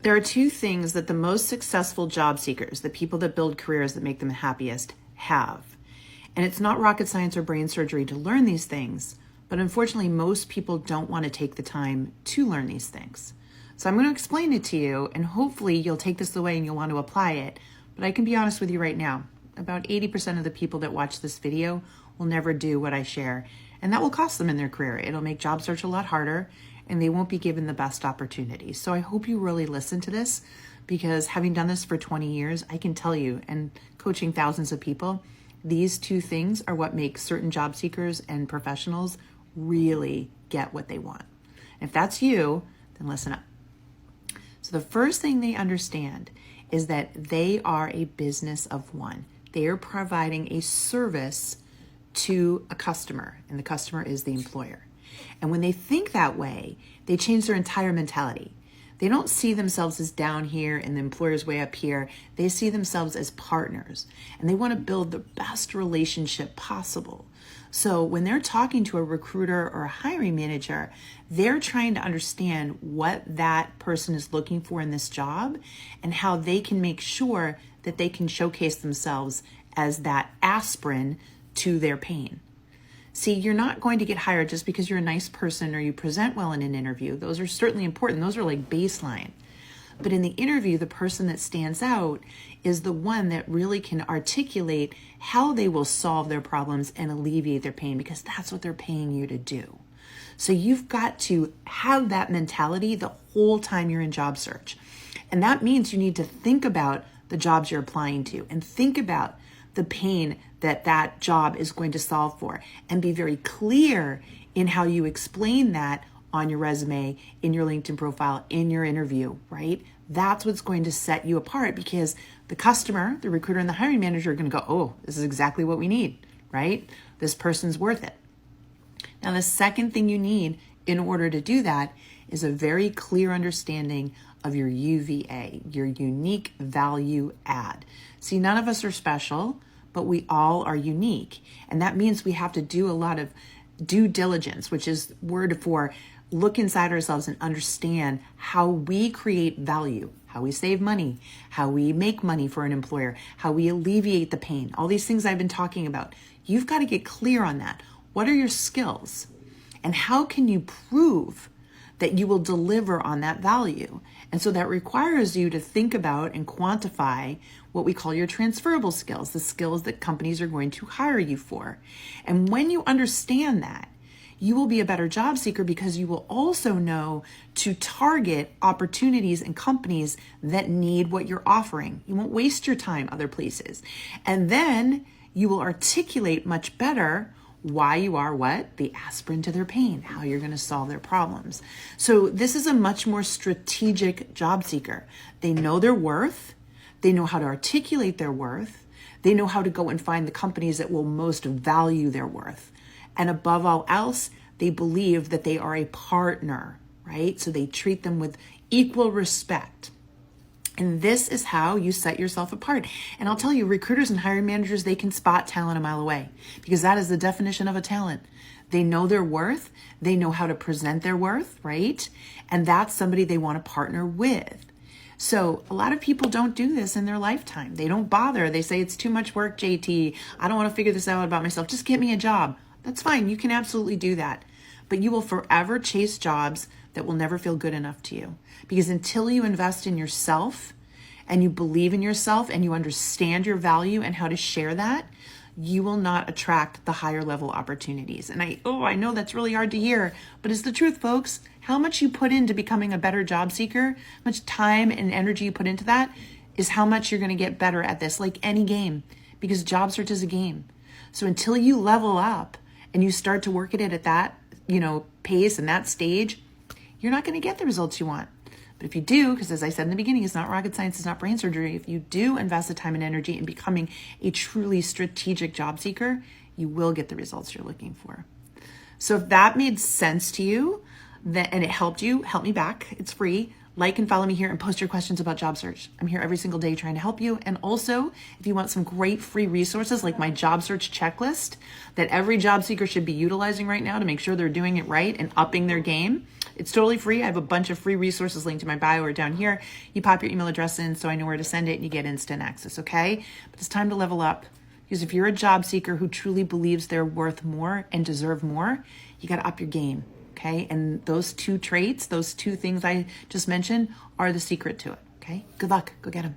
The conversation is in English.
There are two things that the most successful job seekers, the people that build careers that make them happiest, have. And it's not rocket science or brain surgery to learn these things, but unfortunately, most people don't want to take the time to learn these things. So I'm going to explain it to you, and hopefully you'll take this away and you'll want to apply it. But I can be honest with you right now, about 80% of the people that watch this video will never do what I share, and that will cost them in their career. It'll make job search a lot harder, and they won't be given the best opportunities. So I hope you really listen to this, because having done this for 20 years, I can tell you, and coaching thousands of people, these two things are what make certain job seekers and professionals really get what they want. If that's you, then listen up. So the first thing they understand is that they are a business of one. They are providing a service to a customer, and the customer is the employer. And when they think that way, they change their entire mentality. They don't see themselves as down here and the employer's way up here. They see themselves as partners, and they want to build the best relationship possible. So when they're talking to a recruiter or a hiring manager, they're trying to understand what that person is looking for in this job and how they can make sure that they can showcase themselves as that aspirin to their pain. See, you're not going to get hired just because you're a nice person or you present well in an interview. Those are certainly important. Those are like baseline. But in the interview, the person that stands out is the one that really can articulate how they will solve their problems and alleviate their pain, because that's what they're paying you to do. So you've got to have that mentality the whole time you're in job search. And that means you need to think about the jobs you're applying to and think about the pain that that job is going to solve for, and be very clear in how you explain that on your resume, in your LinkedIn profile, in your interview, right? That's what's going to set you apart, because the customer, the recruiter, and the hiring manager are going to go, oh, this is exactly what we need, right? This person's worth it. Now, the second thing you need in order to do that is a very clear understanding of your UVA, your unique value add. See, none of us are special, but we all are unique. And that means we have to do a lot of due diligence, which is word for look inside ourselves and understand how we create value, how we save money, how we make money for an employer, how we alleviate the pain, all these things I've been talking about. You've got to get clear on that. What are your skills? And how can you prove that you will deliver on that value? And so that requires you to think about and quantify what we call your transferable skills, the skills that companies are going to hire you for. And when you understand that, you will be a better job seeker, because you will also know to target opportunities and companies that need what you're offering. You won't waste your time other places. And then you will articulate much better why you are what? The aspirin to their pain, how you're going to solve their problems. So this is a much more strategic job seeker. They know their worth. They know how to articulate their worth. They know how to go and find the companies that will most value their worth. And above all else, they believe that they are a partner, right? So they treat them with equal respect. And this is how you set yourself apart. And I'll tell you, recruiters and hiring managers, they can spot talent a mile away, because that is the definition of a talent. They know their worth. They know how to present their worth, right? And that's somebody they want to partner with. So a lot of people don't do this in their lifetime. They don't bother. They say, it's too much work, JT. I don't want to figure this out about myself. Just get me a job. That's fine. You can absolutely do that. But you will forever chase jobs that will never feel good enough to you. Because until you invest in yourself and you believe in yourself and you understand your value and how to share that, you will not attract the higher level opportunities. And I know that's really hard to hear, but it's the truth, folks. How much you put into becoming a better job seeker, how much time and energy you put into that, is how much you're going to get better at this, like any game, because job search is a game. So until you level up and you start to work at it at that, pace and that stage, you're not going to get the results you want. But if you do, because as I said in the beginning, it's not rocket science, it's not brain surgery. If you do invest the time and energy in becoming a truly strategic job seeker, you will get the results you're looking for. So if that made sense to you and it helped you, help me back. It's free. Like and follow me here and post your questions about job search. I'm here every single day trying to help you. And also, if you want some great free resources like my job search checklist that every job seeker should be utilizing right now to make sure they're doing it right and upping their game, it's totally free. I have a bunch of free resources linked in my bio or down here. You pop your email address in so I know where to send it and you get instant access, okay? But it's time to level up. Because if you're a job seeker who truly believes they're worth more and deserve more, you got to up your game. Okay, and those two traits, those two things I just mentioned are the secret to it. Okay, good luck. Go get them.